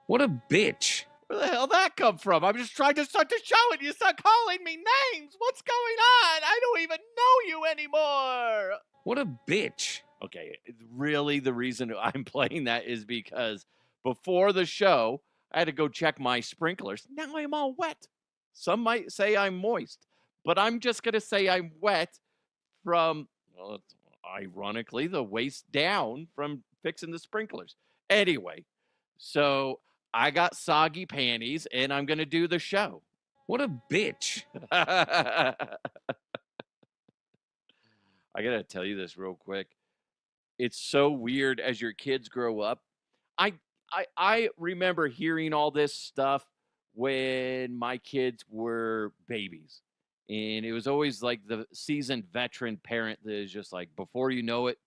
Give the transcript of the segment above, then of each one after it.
What a bitch. Where the hell that come from? I'm just trying to start the show and you start calling me names. What's going on? I don't even know you anymore. What a bitch. Okay, really the reason I'm playing that is because before the show, I had to go check my sprinklers. Now I'm all wet. Some might say I'm moist, but I'm just going to say I'm wet from, well, ironically, the waist down from fixing the sprinklers. Anyway, so I got soggy panties and I'm going to do the show. What a bitch. I got to tell you this real quick. It's so weird as your kids grow up. I remember hearing all this stuff when my kids were babies. And it was always like the seasoned veteran parent that is just like, before you know it,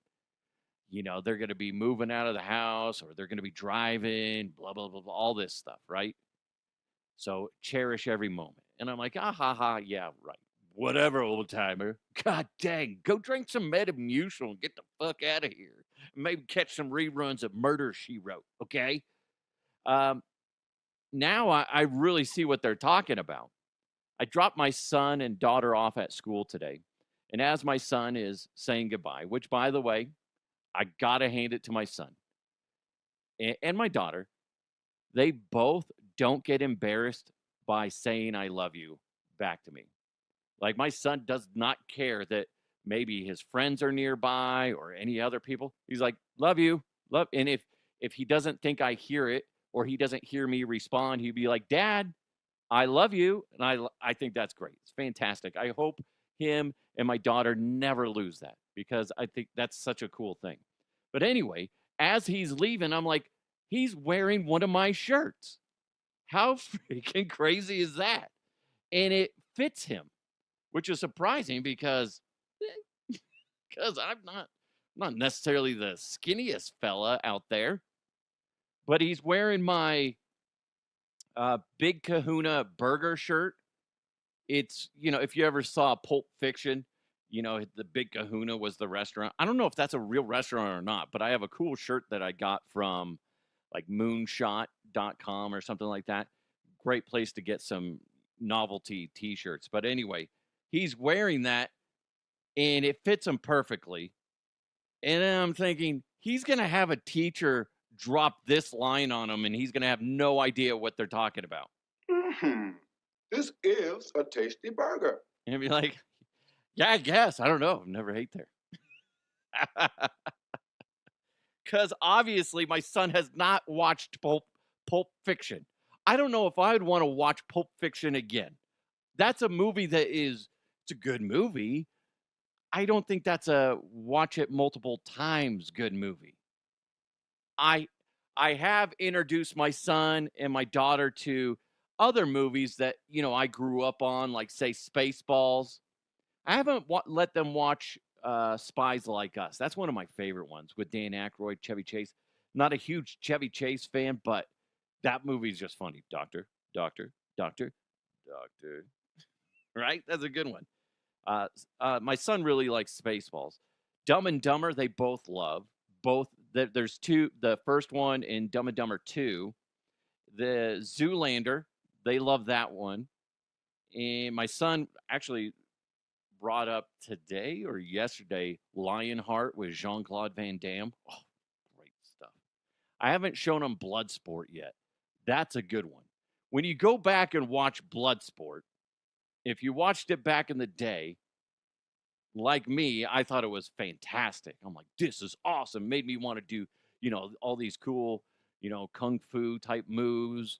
they're going to be moving out of the house or they're going to be driving, blah, blah, blah, blah, all this stuff, right? So cherish every moment. And I'm like, ah, ha, ha, yeah, right. Whatever, old timer. God dang, go drink some Metamucil and get the fuck out of here. Maybe catch some reruns of Murder, She Wrote, okay? Now I really see what they're talking about. I dropped my son and daughter off at school today. And as my son is saying goodbye, which, by the way, I got to hand it to my son and my daughter, they both don't get embarrassed by saying I love you back to me. Like my son does not care that maybe his friends are nearby or any other people. He's like, love you, love. And if he doesn't think I hear it or he doesn't hear me respond, he'd be like, Dad, I love you. And I think that's great. It's fantastic. I hope him and my daughter never lose that because I think that's such a cool thing. But anyway, as he's leaving, I'm like, he's wearing one of my shirts. How freaking crazy is that? And it fits him, which is surprising because I'm not necessarily the skinniest fella out there, but he's wearing my Big Kahuna burger shirt. It's, if you ever saw Pulp Fiction, the Big Kahuna was the restaurant. I don't know if that's a real restaurant or not, but I have a cool shirt that I got from like moonshot.com or something like that. Great place to get some novelty t-shirts. But anyway, he's wearing that and it fits him perfectly. And then I'm thinking he's going to have a teacher drop this line on him and he's going to have no idea what they're talking about. Mm-hmm. This is a tasty burger. And he'll be like, yeah, I guess. I don't know. I've never ate there. Because obviously my son has not watched Pulp Fiction. I don't know if I would want to watch Pulp Fiction again. That's a movie it's a good movie. I don't think that's a watch it multiple times good movie. I have introduced my son and my daughter to other movies that, I grew up on, like say Spaceballs. I haven't let them watch Spies Like Us. That's one of my favorite ones with Dan Aykroyd, Chevy Chase. Not a huge Chevy Chase fan, but that movie's just funny. Doctor. Right? That's a good one. My son really likes Spaceballs. Dumb and Dumber, they both love. There's two. The first one in Dumb and Dumber 2. The Zoolander, they love that one. And my son actually brought up today or yesterday Lionheart with Jean-Claude Van Damme. Oh, great stuff. I haven't shown him Bloodsport yet. That's a good one. When you go back and watch Bloodsport, if you watched it back in the day, like me, I thought it was fantastic. I'm like, this is awesome. Made me want to do, all these cool, kung fu type moves,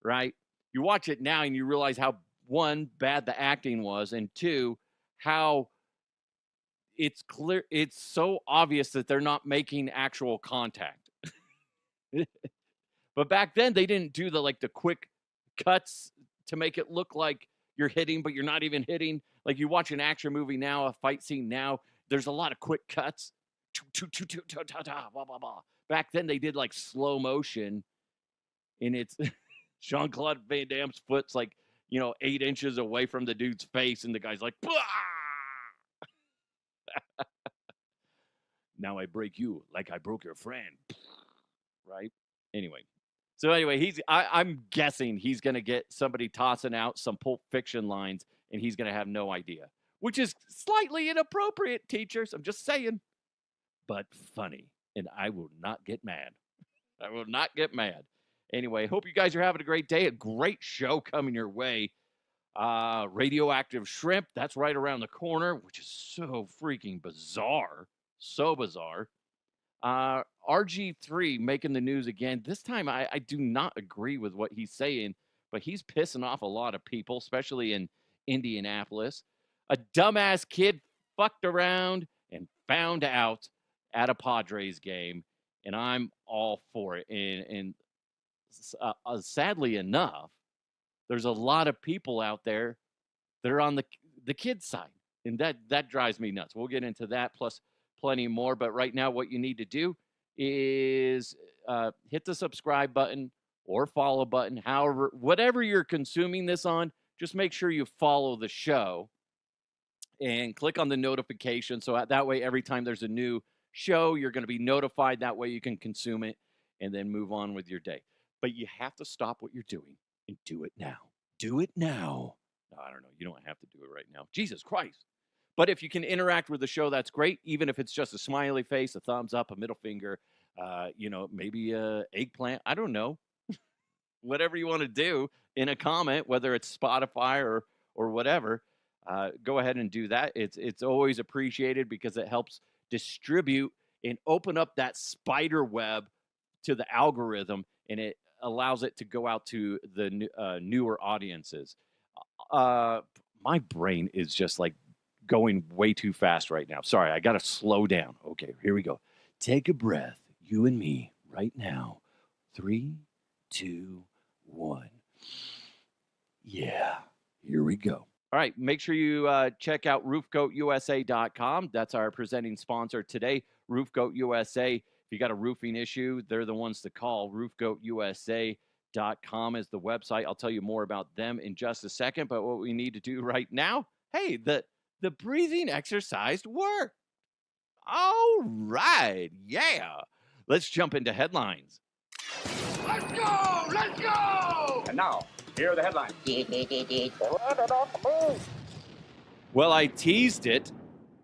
right? You watch it now and you realize how, one, bad the acting was, and two, how it's so obvious that they're not making actual contact. But back then they didn't do the quick cuts to make it look like you're hitting, but you're not even hitting. Like you watch an action movie now, a fight scene now, there's a lot of quick cuts. Blah, blah, blah. Back then they did slow motion, and it's Jean-Claude Van Damme's foot's 8 inches away from the dude's face, and the guy's like, now I break you like I broke your friend. Right? Anyway, So anyway, I'm guessing he's going to get somebody tossing out some Pulp Fiction lines, and he's going to have no idea, which is slightly inappropriate, teachers. I'm just saying, but funny, and I will not get mad. I will not get mad. Anyway, hope you guys are having a great day. A great show coming your way. Radioactive shrimp, that's right around the corner, which is so freaking bizarre. So bizarre. RG3 making the news again. This time, I do not agree with what he's saying, but he's pissing off a lot of people, especially in Indianapolis. A dumbass kid fucked around and found out at a Padres game, and I'm all for it. And sadly enough, there's a lot of people out there that are on the kids' side, and that drives me nuts. We'll get into that, plus plenty more. But right now, what you need to do is hit the subscribe button or follow button, however, whatever you're consuming this on. Just make sure you follow the show and click on the notification, so that way every time there's a new show, you're going to be notified. That way you can consume it and then move on with your day. But you have to stop what you're doing and do it now. Do it now. No, I don't know. You don't have to do it right now. Jesus Christ. But if you can interact with the show, that's great. Even if it's just a smiley face, a thumbs up, a middle finger, maybe a eggplant. I don't know. Whatever you want to do in a comment, whether it's Spotify or whatever, go ahead and do that. It's always appreciated because it helps distribute and open up that spider web to the algorithm, and it allows it to go out to the newer audiences. My brain is just like going way too fast right now. Sorry, I got to slow down. Okay, here we go. Take a breath, you and me, right now. 3, 2, 1. Yeah, here we go. All right, make sure you check out roofcoatusa.com. That's our presenting sponsor today, Roof Goat USA. If you got a roofing issue, they're the ones to call. roofcoatusa.com is the website. I'll tell you more about them in just a second. But what we need to do right now, hey, the breathing exercise worked. All right, yeah. Let's jump into headlines. Let's go! Let's go! And now, here are the headlines. Well, I teased it.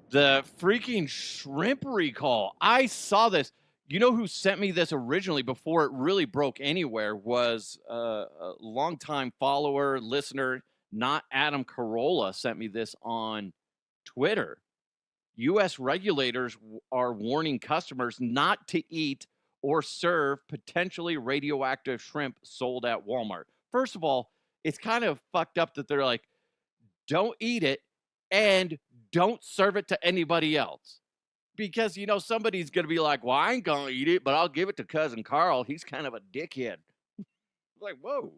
The freaking shrimp recall. I saw this. You know who sent me this originally before it really broke anywhere was a longtime follower, listener, not Adam Carolla, sent me this on Twitter. U.S. regulators are warning customers not to eat or serve potentially radioactive shrimp sold at Walmart. First of all, it's kind of fucked up that they're like, don't eat it and don't serve it to anybody else. Because, somebody's going to be like, well, I ain't going to eat it, but I'll give it to Cousin Carl. He's kind of a dickhead. Like, whoa.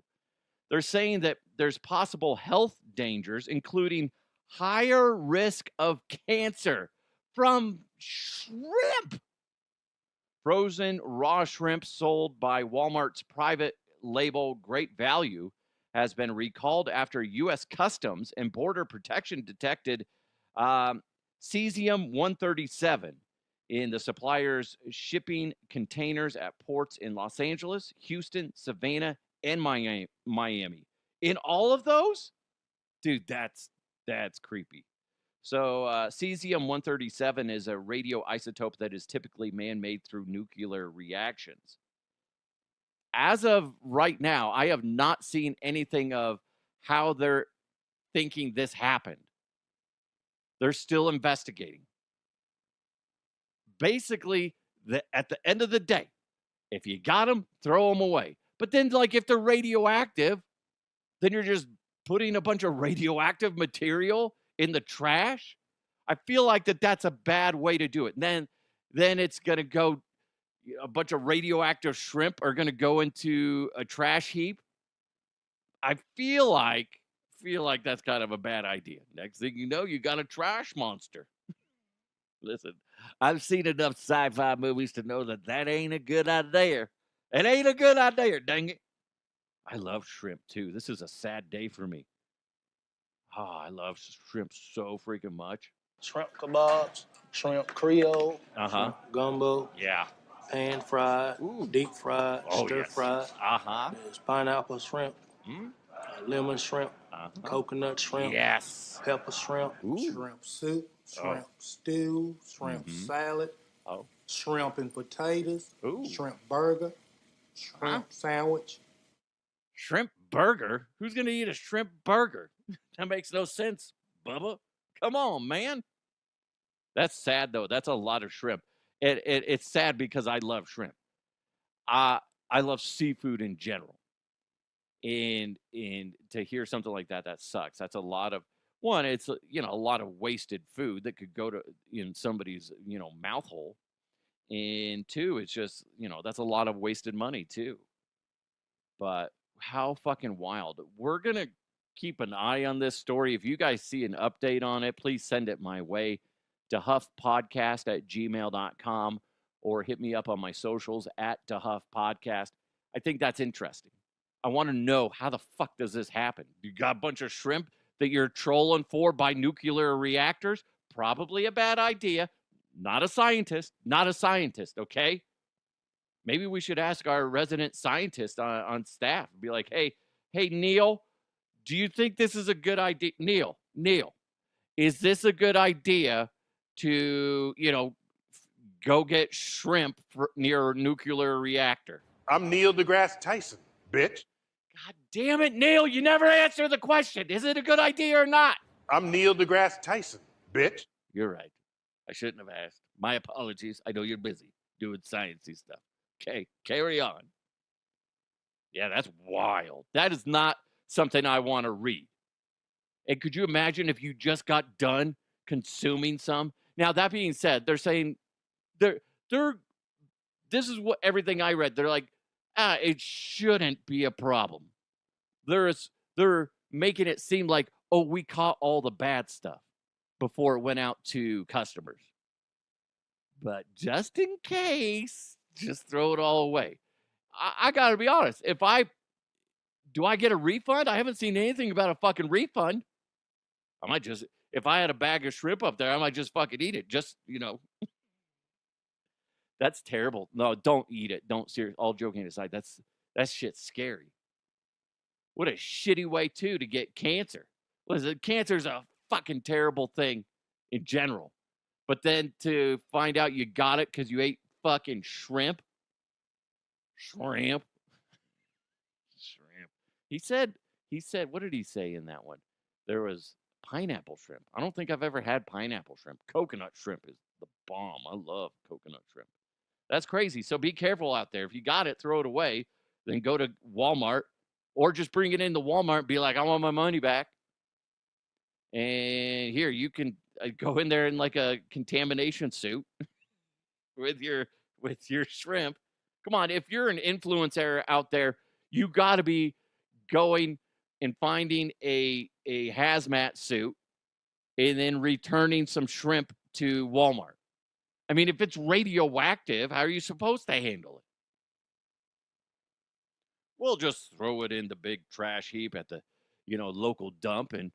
They're saying that there's possible health dangers, including higher risk of cancer from shrimp. Frozen raw shrimp sold by Walmart's private label Great Value has been recalled after U.S. Customs and Border Protection detected cesium-137 in the supplier's shipping containers at ports in Los Angeles, Houston, Savannah, and Miami. In all of those? Dude, that's creepy. So cesium-137 is a radioisotope that is typically man-made through nuclear reactions. As of right now, I have not seen anything of how they're thinking this happened. They're still investigating. Basically, at the end of the day, if you got them, throw them away. But then, if they're radioactive, then you're just putting a bunch of radioactive material in the trash. I feel like that's a bad way to do it. And then it's going to go, a bunch of radioactive shrimp are going to go into a trash heap. I feel like that's kind of a bad idea. Next thing you know, you got a trash monster. Listen, I've seen enough sci-fi movies to know that ain't a good idea. It ain't a good idea, dang it. I love shrimp, too. This is a sad day for me. Oh, I love shrimp so freaking much. Shrimp kebabs, shrimp Creole, Uh-huh. shrimp gumbo. Yeah. pan fried, Ooh. deep fried, Oh, stir yes. fried. Uh-huh. There's pineapple shrimp, Mm? lemon shrimp, Uh-huh. coconut shrimp, Yes. pepper shrimp, Ooh. shrimp soup, Oh. shrimp stew, shrimp Mhm. salad, Oh. shrimp and potatoes, Ooh. shrimp burger, shrimp sandwich. Shrimp burger? Who's going to eat a shrimp burger? That makes no sense, Bubba. Come on, man. That's sad, though. That's a lot of shrimp. It's sad because I love shrimp. I love seafood in general. And to hear something like that, that sucks. That's a lot of one. It's a lot of wasted food that could go to in somebody's mouth hole. And two, it's just that's a lot of wasted money too. But how fucking wild! We're gonna keep an eye on this story. If you guys see an update on it, please send it my way. DeHuffPodcast@gmail.com or hit me up on my socials at DeHuffPodcast. I think that's interesting. I want to know how the fuck does this happen? You got a bunch of shrimp that you're trolling for by nuclear reactors? Probably a bad idea. Not a scientist. Not a scientist, okay? Maybe we should ask our resident scientist on staff. Be like, hey, Neil, do you think this is a good idea? Neil, is this a good idea to, go get shrimp near a nuclear reactor? I'm Neil deGrasse Tyson, bitch. God damn it, Neil, you never answer the question. Is it a good idea or not? I'm Neil deGrasse Tyson, bitch. You're right. I shouldn't have asked. My apologies. I know you're busy doing sciencey stuff. Okay, carry on. Yeah, that's wild. That is not something I want to read. And could you imagine if you just got done consuming some? Now, that being said, they're saying they're this is what everything I read. They're like, it shouldn't be a problem. They're making it seem like, oh, we caught all the bad stuff before it went out to customers. But just in case, just throw it all away. I gotta be honest. Do I get a refund? I haven't seen anything about a fucking refund. I might just, if I had a bag of shrimp up there, I might just fucking eat it. Just, that's terrible. No, don't eat it. Don't, seriously, all joking aside, that shit's scary. What a shitty way, too, to get cancer. Cancer's a fucking terrible thing in general. But then to find out you got it because you ate fucking shrimp. Shrimp. He said, what did he say in that one? There was pineapple shrimp. I don't think I've ever had pineapple shrimp. Coconut shrimp is the bomb. I love coconut shrimp. That's crazy. So be careful out there. If you got it, throw it away. Then go to Walmart or just bring it into Walmart and be like, I want my money back. And here, you can go in there in like a contamination suit with your shrimp. Come on, if you're an influencer out there, you got to be going and finding a hazmat suit and then returning some shrimp to Walmart. I mean, if it's radioactive, how are you supposed to handle it? We'll just throw it in the big trash heap at the, local dump, and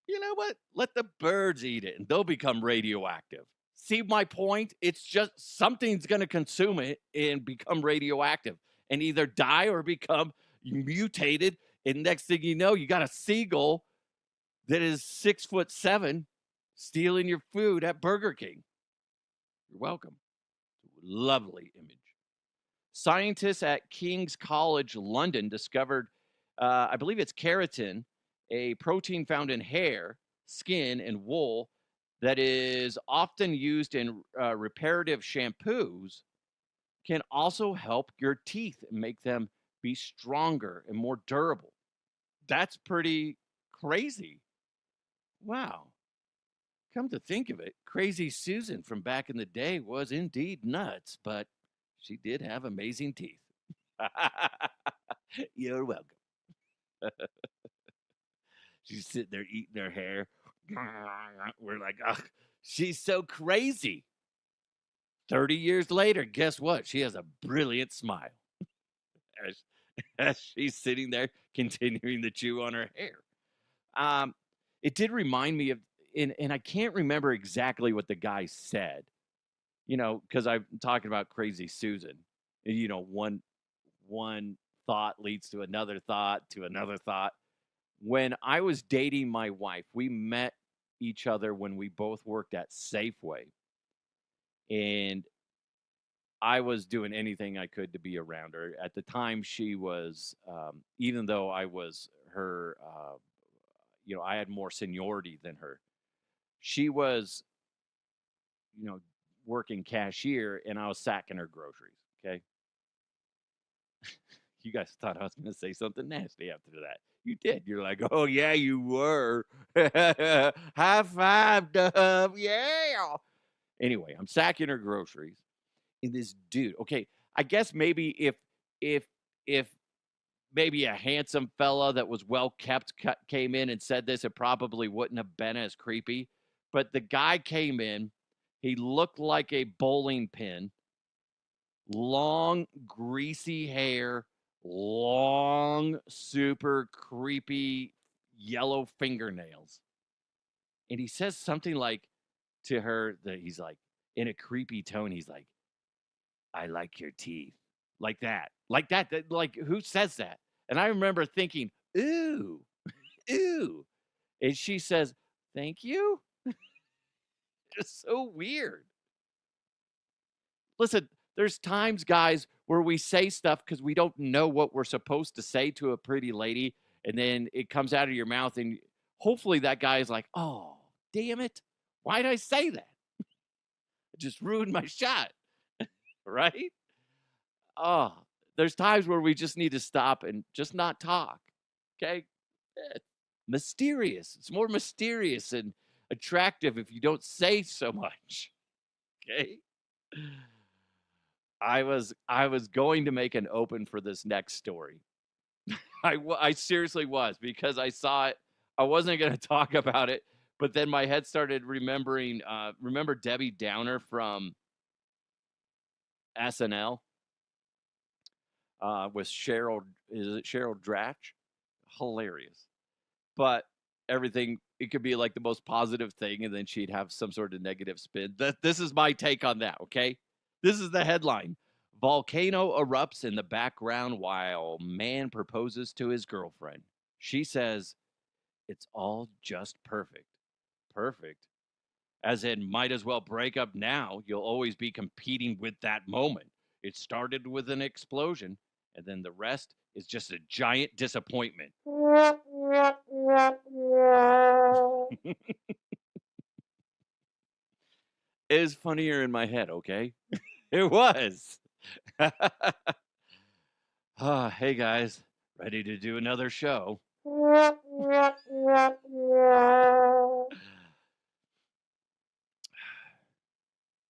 you know what? Let the birds eat it and they'll become radioactive. See my point? It's just something's going to consume it and become radioactive and either die or become mutated. And next thing you know, you got a seagull that is 6'7" stealing your food at Burger King. You're welcome. Lovely image. Scientists at King's College London discovered, I believe it's keratin, a protein found in hair, skin, and wool that is often used in reparative shampoos, can also help your teeth and make them be stronger and more durable. That's pretty crazy. Wow. Come to think of it, Crazy Susan from back in the day was indeed nuts, but she did have amazing teeth. You're welcome. She's sitting there eating her hair. We're like, oh, she's so crazy. 30 years later, guess what? She has a brilliant smile as she's sitting there continuing to chew on her hair. It did remind me of, and I can't remember exactly what the guy said, because I'm talking about Crazy Susan. One thought leads to another thought to another thought. When I was dating my wife, we met each other when we both worked at Safeway, and I was doing anything I could to be around her. At the time, she was, even though I was her, I had more seniority than her. She was, you know, working cashier, and I was sacking her groceries. Okay. You guys thought I was going to say something nasty after that. You did. You're like, oh, yeah, you were. High five, Dub. Yeah. Anyway, I'm sacking her groceries. And this dude, okay, I guess maybe if maybe a handsome fella that was well kept came in and said this, it probably wouldn't have been as creepy. But the guy came in, he looked like a bowling pin, long, greasy hair, long, super creepy yellow fingernails. And he says something like to her that he's like, in a creepy tone, he's like, I like your teeth. Like that. Like who says that? And I remember thinking, ooh, ooh. And she says, thank you. It's so weird. Listen, there's times, guys, where we say stuff because we don't know what we're supposed to say to a pretty lady, and then it comes out of your mouth, and hopefully that guy is like, oh, damn it. Why'd I say that? It just ruined my shot. Right? Oh, there's times where we just need to stop and just not talk. Okay? Mysterious. It's more mysterious and attractive if you don't say so much. Okay? I was going to make an open for this next story. I seriously was, because I saw it. I wasn't going to talk about it, but then my head started remembering. Remember Debbie Downer from SNL with Cheryl? Is it Cheryl Dratch? Hilarious, but everything, it could be like the most positive thing, and then she'd have some sort of negative spin. This is my take on that. Okay, this is the headline: Volcano erupts in the background while man proposes to his girlfriend. She says, it's all just perfect. Perfect. As in, might as well break up now. You'll always be competing with that moment. It started with an explosion, and then the rest is just a giant disappointment. It was funnier in my head, okay? It was. Hey, guys. Ready to do another show?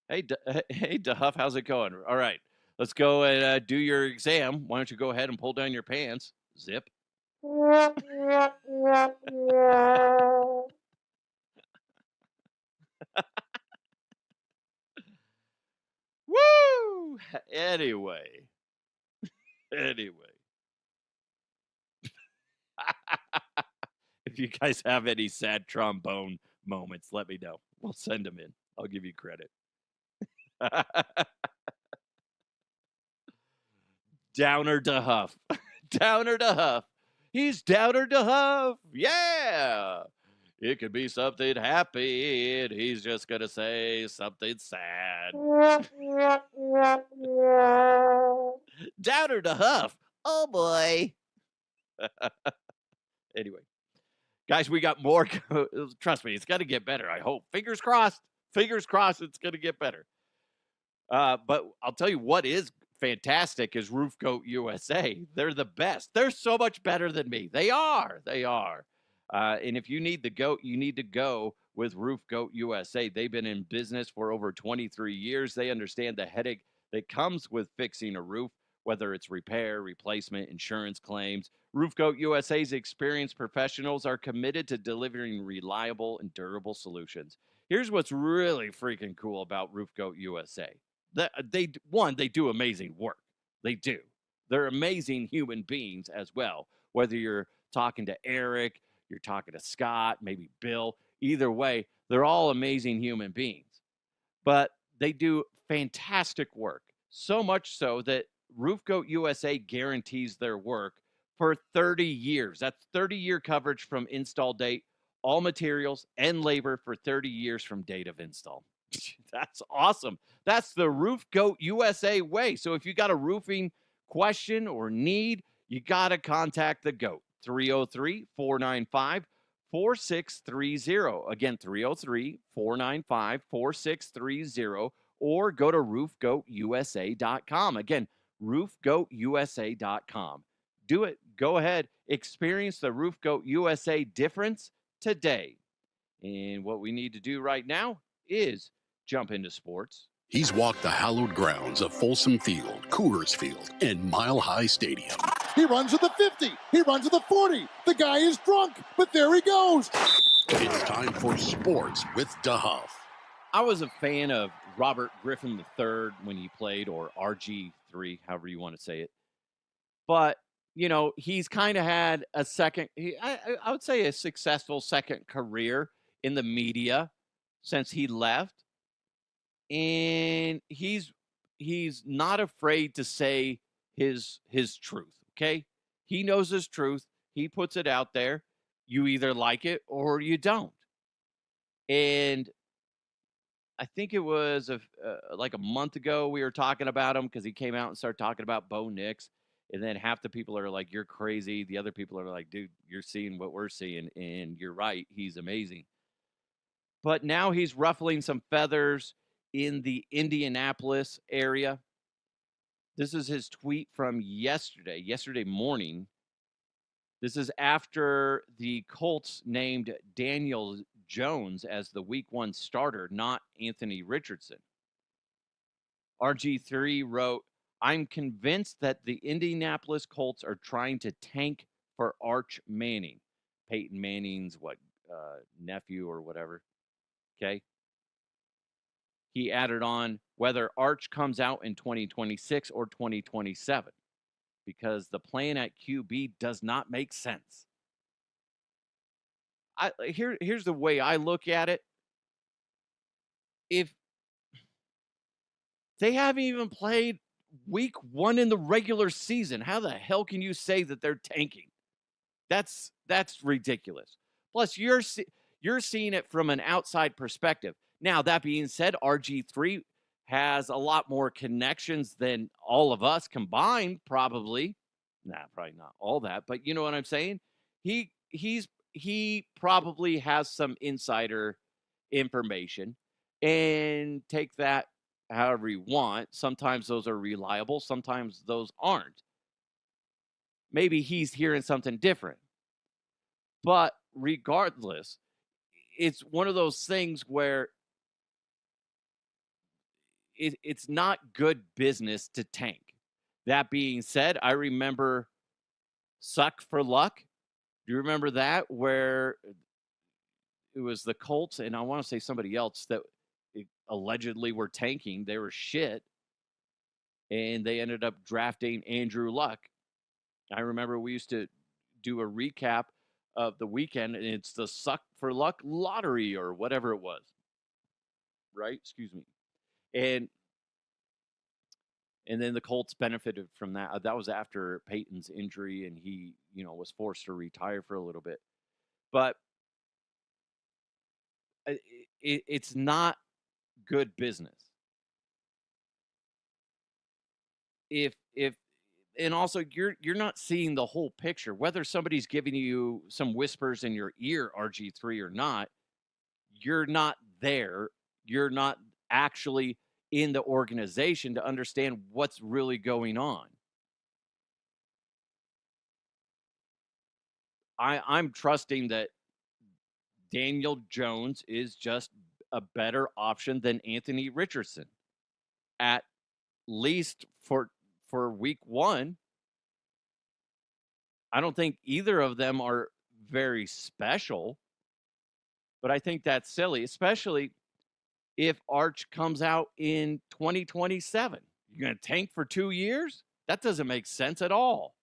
Hey, hey, DeHuff, how's it going? All right, let's go and do your exam. Why don't you go ahead and pull down your pants? Zip. Woo! Anyway. If you guys have any sad trombone moments, let me know. We'll send them in. I'll give you credit. Downer DeHuff. Downer DeHuff. He's Downer DeHuff. Yeah. It could be something happy, and he's just going to say something sad. Downer DeHuff. Oh, boy. Anyway. Guys, we got more. Trust me, it's going to get better, I hope. Fingers crossed. Fingers crossed it's going to get better. But I'll tell you what is fantastic is Roof Goat USA. They're the best. They're so much better than me. They are. And if you need the goat, you need to go with Roof Goat USA. They've been in business for over 23 years. They understand the headache that comes with fixing a roof, whether it's repair, replacement, insurance claims. Roof Goat USA's experienced professionals are committed to delivering reliable and durable solutions. Here's what's really freaking cool about Roof Goat USA. They do amazing work. They do. They're amazing human beings as well. Whether you're talking to Eric, you're talking to Scott, maybe Bill, either way, they're all amazing human beings. But They do fantastic work. So much so that Roof Goat USA guarantees their work for 30 years. That's 30-year coverage from install date, all materials and labor for 30 years from date of install. That's awesome. That's the Roof Goat USA way. So if you got a roofing question or need, you got to contact the GOAT. 303-495-4630. Again, 303-495-4630, or go to roofgoatusa.com. Again, roofgoatusa.com. Do it. Go ahead. Experience the Roof Goat USA difference today. And what we need to do right now is jump into sports. He's walked the hallowed grounds of Folsom Field, Coors Field, and Mile High Stadium. He runs to the 50. He runs to the 40. The guy is drunk, but there he goes. It's time for sports with DeHuff. I was a fan of Robert Griffin III when he played, or RG3, however you want to say it. But, you know, he's kind of had a second, I would say a successful second career in the media since he left. And he's not afraid to say his truth, okay? He knows his truth. He puts it out there. You either like it or you don't. And I think it was like a month ago we were talking about him because he came out and started talking about Bo Nix. And then half the people are like, you're crazy. The other people are like, dude, you're seeing what we're seeing. And you're right. He's amazing. But now he's ruffling some feathers in the Indianapolis area. This is his tweet from yesterday morning. This is after the Colts named Daniel Jones as the Week 1 starter, not Anthony Richardson. RG3 wrote, I'm convinced that the Indianapolis Colts are trying to tank for Arch Manning. Peyton Manning's nephew or whatever. Okay. He added on whether Arch comes out in 2026 or 2027, because the plan at QB does not make sense. Here's the way I look at it. If they haven't even played week 1 in the regular season, how the hell can you say that they're tanking? That's ridiculous. Plus, you're seeing it from an outside perspective. Now, that being said, RG3 has a lot more connections than all of us combined, probably. Nah, probably not all that, but you know what I'm saying? He probably has some insider information, and take that however you want. Sometimes those are reliable, sometimes those aren't. Maybe he's hearing something different. But regardless, it's one of those things where it's not good business to tank. That being said, I remember Suck for Luck. Do you remember that? Where it was the Colts, and I want to say somebody else that allegedly were tanking. They were shit. And they ended up drafting Andrew Luck. I remember we used to do a recap of the weekend, and it's the Suck for Luck lottery or whatever it was. Right? Excuse me. And then the Colts benefited from that. That was after Peyton's injury, and he, was forced to retire for a little bit. But it's not good business. And also you're not seeing the whole picture. Whether somebody's giving you some whispers in your ear, RG3, or not, you're not there. You're not actually in the organization to understand what's really going on. I'm trusting that Daniel Jones is just a better option than Anthony Richardson, at least for week 1. I don't think either of them are very special, but I think that's silly, especially if Arch comes out in 2027. You're going to tank for 2 years? That doesn't make sense at all.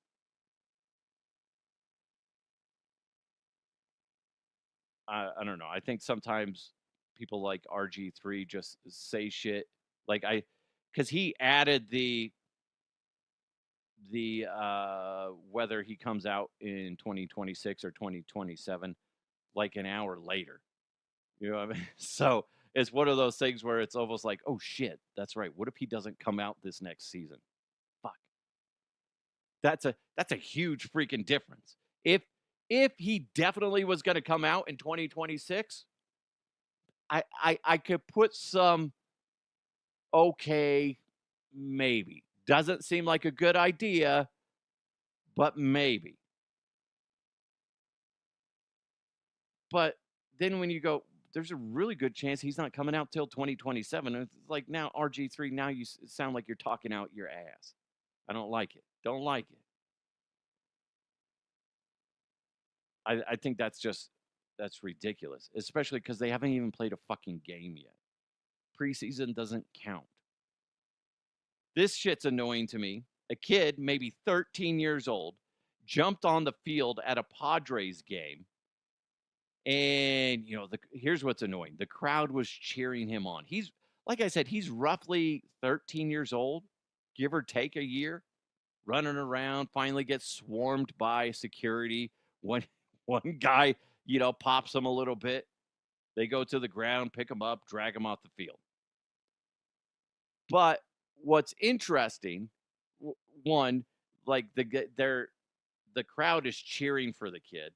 I don't know. I think sometimes people like RG3 just say shit Like because he added the whether he comes out in 2026 or 2027 like an hour later. You know what I mean? So it's one of those things where it's almost like, oh shit, that's right. What if he doesn't come out this next season? Fuck. That's a huge freaking difference. If he definitely was going to come out in 2026, I could put some okay, maybe. Doesn't seem like a good idea, but maybe. But then when you go, there's a really good chance he's not coming out till 2027. And it's like, now RG3, now you sound like you're talking out your ass. I don't like it. Don't like it. I think that's ridiculous, especially because they haven't even played a fucking game yet. Preseason doesn't count. This shit's annoying to me. A kid, maybe 13 years old, jumped on the field at a Padres game. And, here's what's annoying. The crowd was cheering him on. He's, like I said, he's roughly 13 years old, give or take a year, running around, finally gets swarmed by security. One guy, pops him a little bit. They go to the ground, pick him up, drag him off the field. But what's interesting, one, like the crowd is cheering for the kid.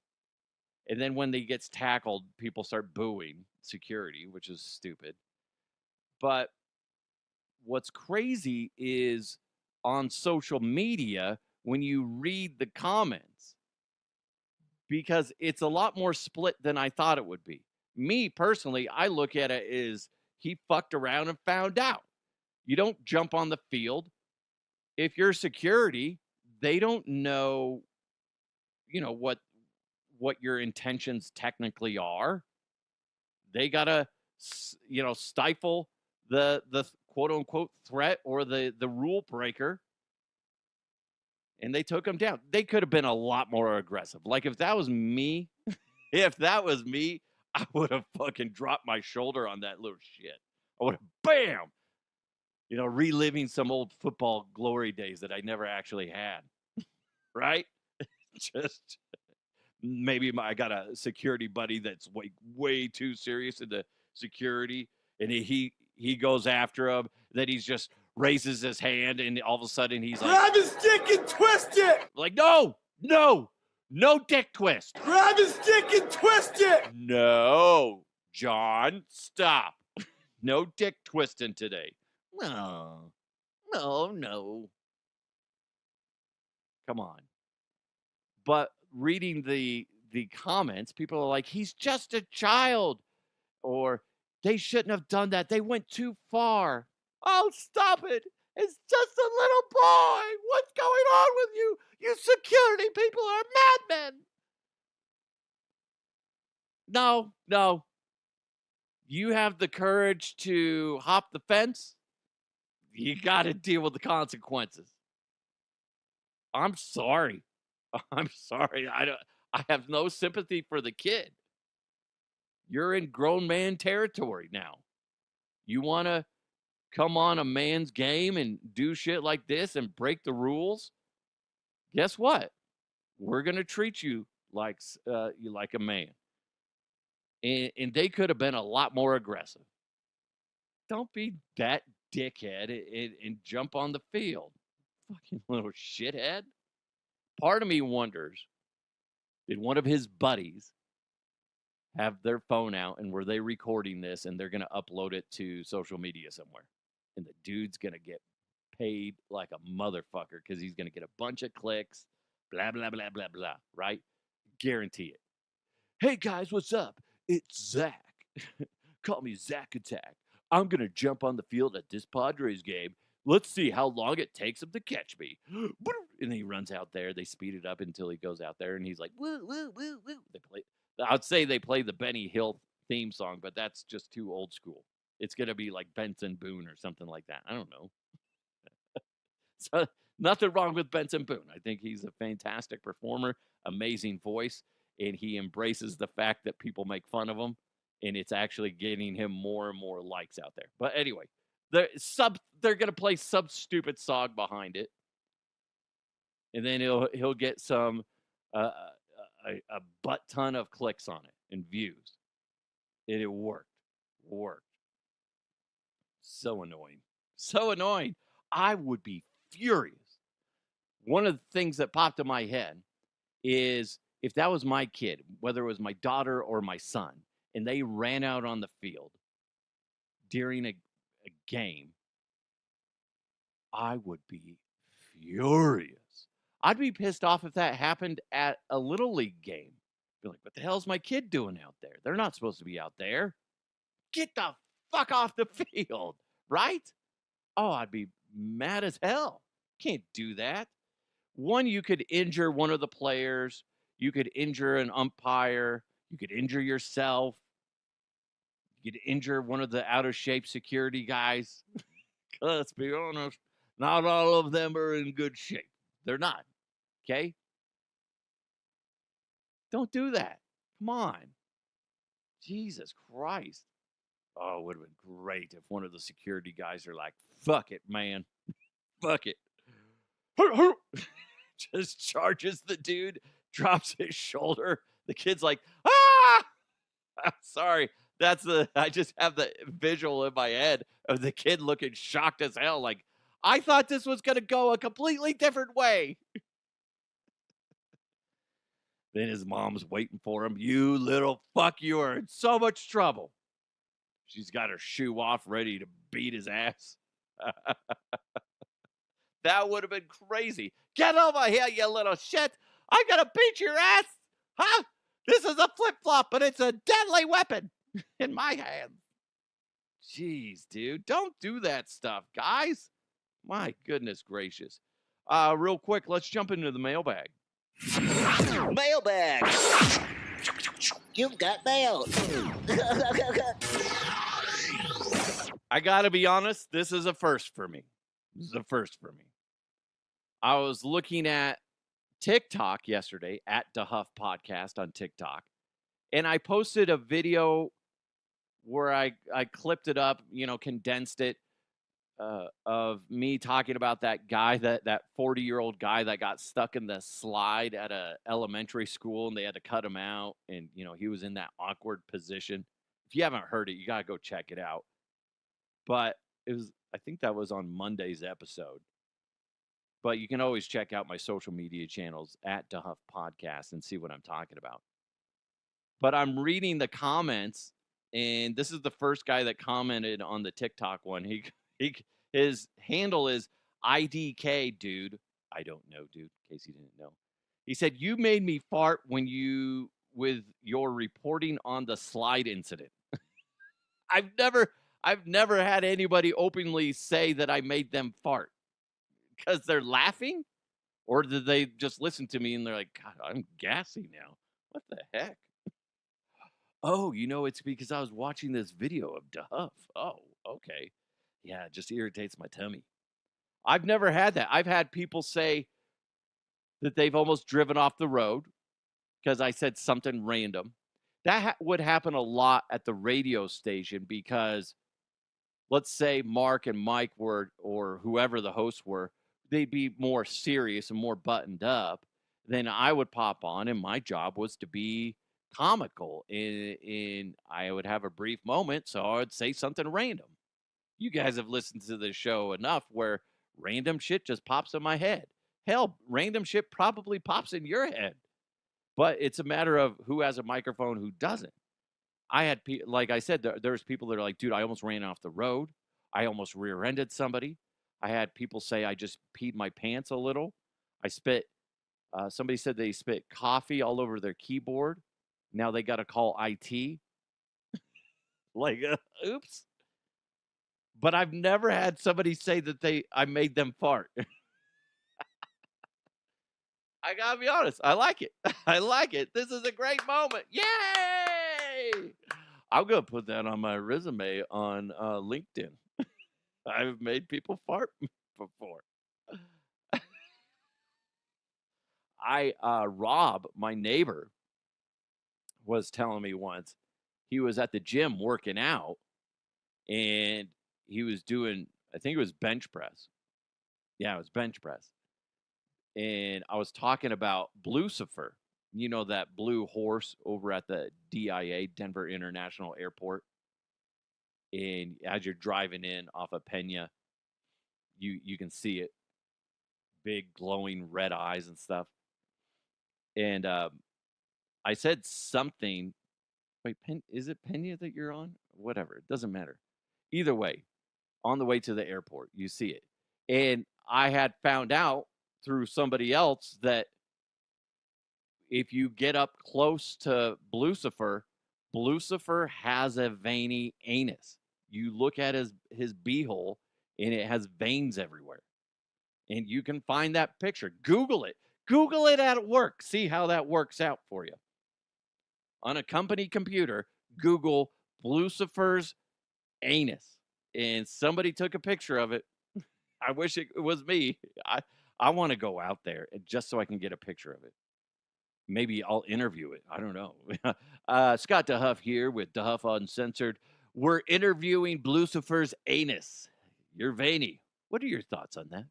And then when he gets tackled, people start booing security, which is stupid. But what's crazy is on social media, when you read the comments, because it's a lot more split than I thought it would be. Me, personally, I look at it as he fucked around and found out. You don't jump on the field. If you're security, they don't know, what your intentions technically are. They gotta, stifle the quote unquote threat or the rule breaker. And they took him down. They could have been a lot more aggressive. Like if that was me, I would have fucking dropped my shoulder on that little shit. I would have bam, reliving some old football glory days that I never actually had. Right? Just maybe I got a security buddy that's way too serious into security, and he goes after him. Then he's just raises his hand, and all of a sudden he's like, grab his dick and twist it. Like, no dick twist. Grab his dick and twist it. No, John, stop. No dick twisting today. No. Come on. But reading the comments, people are like, he's just a child, or they shouldn't have done that. They went too far. Oh, stop it. It's just a little boy. What's going on with you? You security people are madmen. No. You have the courage to hop the fence. You got to deal with the consequences. I'm sorry. I have no sympathy for the kid. You're in grown man territory now. You want to come on a man's game and do shit like this and break the rules? Guess what? We're going to treat you like a man. And they could have been a lot more aggressive. Don't be that dickhead and jump on the field. Fucking little shithead. Part of me wonders, did one of his buddies have their phone out and were they recording this and they're going to upload it to social media somewhere? And the dude's going to get paid like a motherfucker because he's going to get a bunch of clicks, blah, blah, blah, blah, blah, right? Guarantee it. Hey, guys, what's up? It's Zach. Call me Zach Attack. I'm going to jump on the field at this Padres game. Let's see how long it takes him to catch me. And he runs out there. They speed it up until he goes out there, and he's like, woo, woo, woo, woo. I'd say they play the Benny Hill theme song, but that's just too old school. It's going to be like Benson Boone or something like that. I don't know. So nothing wrong with Benson Boone. I think he's a fantastic performer, amazing voice, and he embraces the fact that people make fun of him, and it's actually getting him more and more likes out there. But anyway, They're gonna play some stupid song behind it, and then he'll get some a butt ton of clicks on it and views, and it worked. So annoying. So annoying. I would be furious. One of the things that popped in my head is if that was my kid, whether it was my daughter or my son, and they ran out on the field during a game, I would be furious. I'd be pissed off if that happened at a Little League game. Be like, what the hell's my kid doing out there? They're not supposed to be out there. Get the fuck off the field, right? Oh, I'd be mad as hell. Can't do that. One, you could injure one of the players. You could injure an umpire. You could injure yourself. You could injure one of the out-of-shape security guys. Let's be honest, not all of them are in good shape. They're not, okay? Don't do that. Come on. Jesus Christ. Oh, it would have been great if one of the security guys are like, fuck it, man. Fuck it. Just charges the dude, drops his shoulder. The kid's like, ah! I'm sorry. I just have the visual in my head of the kid looking shocked as hell. Like, I thought this was going to go a completely different way. Then his mom's waiting for him. You little fuck, you are in so much trouble. She's got her shoe off, ready to beat his ass. That would have been crazy. Get over here, you little shit. I'm going to beat your ass. Huh? This is a flip-flop, but it's a deadly weapon in my hand. Jeez, dude. Don't do that stuff, guys. My goodness gracious. Real quick, let's jump into the mailbag. Mailbag. You've got mail. I got to be honest, this is a first for me. I was looking at TikTok yesterday at DeHuff Podcast on TikTok, and I posted a video where I clipped it up, condensed it, of me talking about that guy, that 40-year-old guy that got stuck in the slide at a elementary school, and they had to cut him out, and he was in that awkward position. If you haven't heard it, you got to go check it out. But I think that was on Monday's episode. But you can always check out my social media channels at DeHuff Podcast and see what I'm talking about. But I'm reading the comments, and this is the first guy that commented on the TikTok one. His handle is IDK, dude. I don't know, dude, in case you didn't know. He said, you made me fart with your reporting on the slide incident. I've never had anybody openly say that I made them fart. Because they're laughing? Or did they just listen to me and they're like, God, I'm gassy now. What the heck? Oh, it's because I was watching this video of DeHuff. Oh, okay. Yeah, it just irritates my tummy. I've never had that. I've had people say that they've almost driven off the road because I said something random. That would happen a lot at the radio station because let's say Mark and Mike were, or whoever the hosts were, they'd be more serious and more buttoned up. Then I would pop on, and my job was to be comical. And I would have a brief moment, so I would say something random. You guys have listened to the show enough where random shit just pops in my head. Hell, random shit probably pops in your head. But it's a matter of who has a microphone, who doesn't. I had, like I said, there's people that are like, dude, I almost ran off the road. I almost rear-ended somebody. I had people say I just peed my pants a little. I spit. Somebody said they spit coffee all over their keyboard. Now they got to call IT. Like, oops. But I've never had somebody say that I made them fart. I gotta be honest. I like it. I like it. This is a great moment. Yay! I'm going to put that on my resume on LinkedIn. I've made people fart before. Rob, my neighbor, was telling me once he was at the gym working out, and he was doing, I think it was bench press. Yeah, it was bench press. And I was talking about Lucifer, you know, that blue horse over at the DIA, Denver International Airport. And as you're driving in off of Pena, you can see it, big glowing red eyes and stuff. And I said something. Wait, is it Pena that you're on? Whatever, it doesn't matter. Either way, on the way to the airport, you see it. And I had found out through somebody else that if you get up close to Lucifer has a veiny anus. You look at his beehole, and it has veins everywhere. And you can find that picture. Google it. Google it at work. See how that works out for you. On a company computer, Google Lucifer's anus. And somebody took a picture of it. I wish it was me. I want to go out there just so I can get a picture of it. Maybe I'll interview it. I don't know. Scott DeHuff here with DeHuff Uncensored. We're interviewing Lucifer's anus. You're veiny. What are your thoughts on that?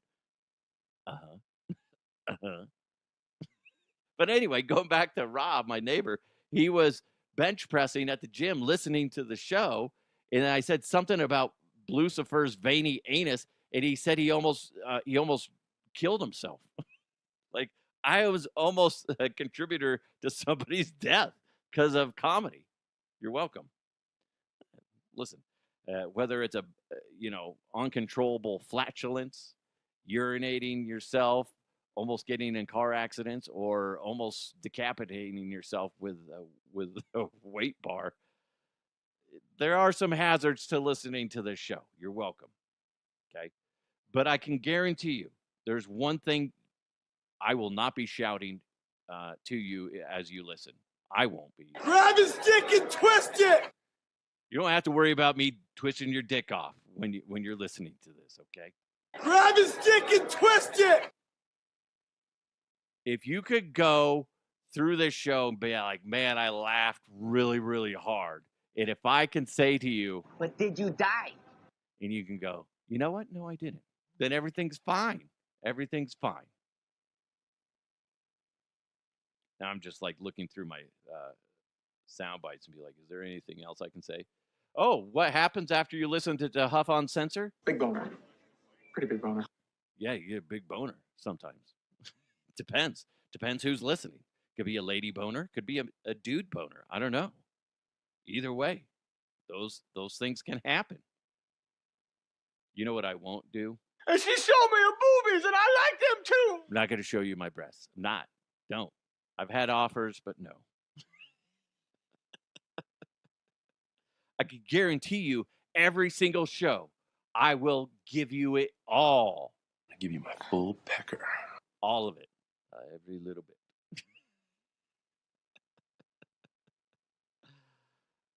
But anyway, going back to Rob, my neighbor, he was bench pressing at the gym listening to the show. And I said something about Lucifer's veiny anus. And he said he almost killed himself. Like, I was almost a contributor to somebody's death because of comedy. You're welcome. Listen, whether it's a, uncontrollable flatulence, urinating yourself, almost getting in car accidents, or almost decapitating yourself with a weight bar, there are some hazards to listening to this show. You're welcome. Okay. But I can guarantee you, there's one thing I will not be shouting to you as you listen. I won't be. Grab his dick and twist it! You don't have to worry about me twisting your dick off when you're listening to this, okay? Grab his dick and twist it! If you could go through this show and be like, man, I laughed really, really hard. And if I can say to you, But did you die? And you can go, you know what? No, I didn't. Then everything's fine. Everything's fine. Now I'm just like looking through my sound bites and be like, is there anything else I can say? Oh, what happens after you listen to DeHuff on Censor? Big boner. Pretty big boner. Yeah, you get a big boner sometimes. Depends. Depends who's listening. Could be a lady boner. Could be a dude boner. I don't know. Either way, those things can happen. You know what I won't do? And she showed me her boobies, and I like them too! I'm not going to show you my breasts. I'm not. Don't. I've had offers, but no. I can guarantee you every single show, I will give you it all. I give you my full pecker. All of it. Every little bit.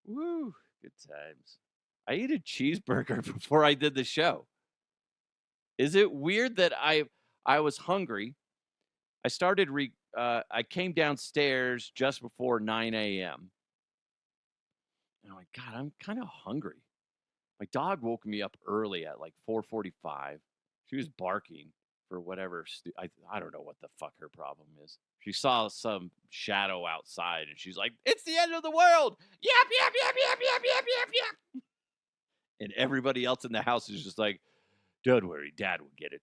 Woo. Good times. I ate a cheeseburger before I did the show. Is it weird that I was hungry? I started I came downstairs just before 9 a.m. And I'm like, God, I'm kind of hungry. My dog woke me up early at like 4:45. She was barking for whatever. I don't know what the fuck her problem is. She saw some shadow outside and she's like, it's the end of the world. Yap, yap, yap, yap, yap, yap, yap, yap. And everybody else in the house is just like, don't worry, Dad will get it.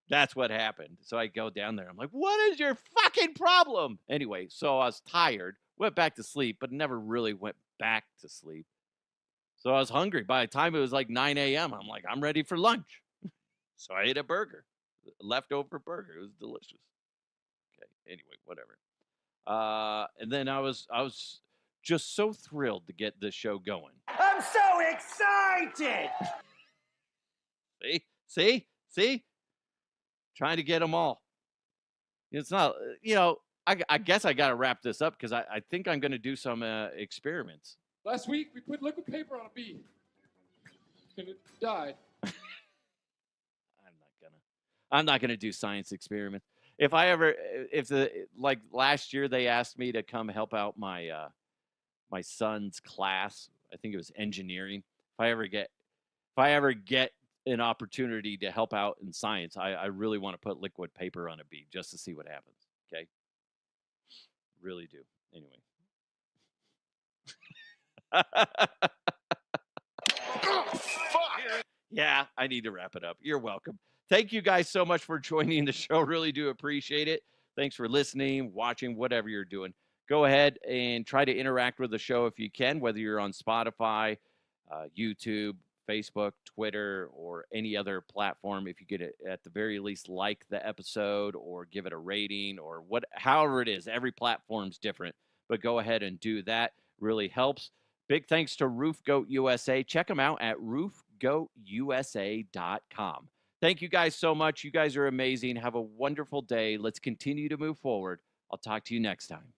That's what happened. So I go down there. I'm like, what is your fucking problem? Anyway, so I was tired, went back to sleep, but never really went back to sleep. So I was hungry. By the time it was like 9 a.m., I'm like, I'm ready for lunch. So I ate a burger, leftover burger. It was delicious. Okay, anyway, whatever. And then I was just so thrilled to get this show going. I'm so excited! See? Trying to get them all. It's not, I guess I got to wrap this up because I think I'm going to do some experiments. Last week, we put liquid paper on a bee. And it died. I'm not gonna do science experiments. Like last year, they asked me to come help out my my son's class. I think it was engineering. If I ever get if I ever get an opportunity to help out in science, I really want to put liquid paper on a bee just to see what happens. Okay. Really do. Anyway. Yeah, I need to wrap it up. You're welcome. Thank you guys so much for joining the show. Really do appreciate it. Thanks for listening, watching, whatever you're doing. Go ahead and try to interact with the show if you can, whether you're on Spotify, YouTube, Facebook, Twitter, or any other platform. If you get it, at the very least, like the episode or give it a rating or however it is. Every platform's different, but go ahead and do that. Really helps. Big thanks to Roof Goat USA. Check them out at roofgoatusa.com. Thank you guys so much. You guys are amazing. Have a wonderful day. Let's continue to move forward. I'll talk to you next time.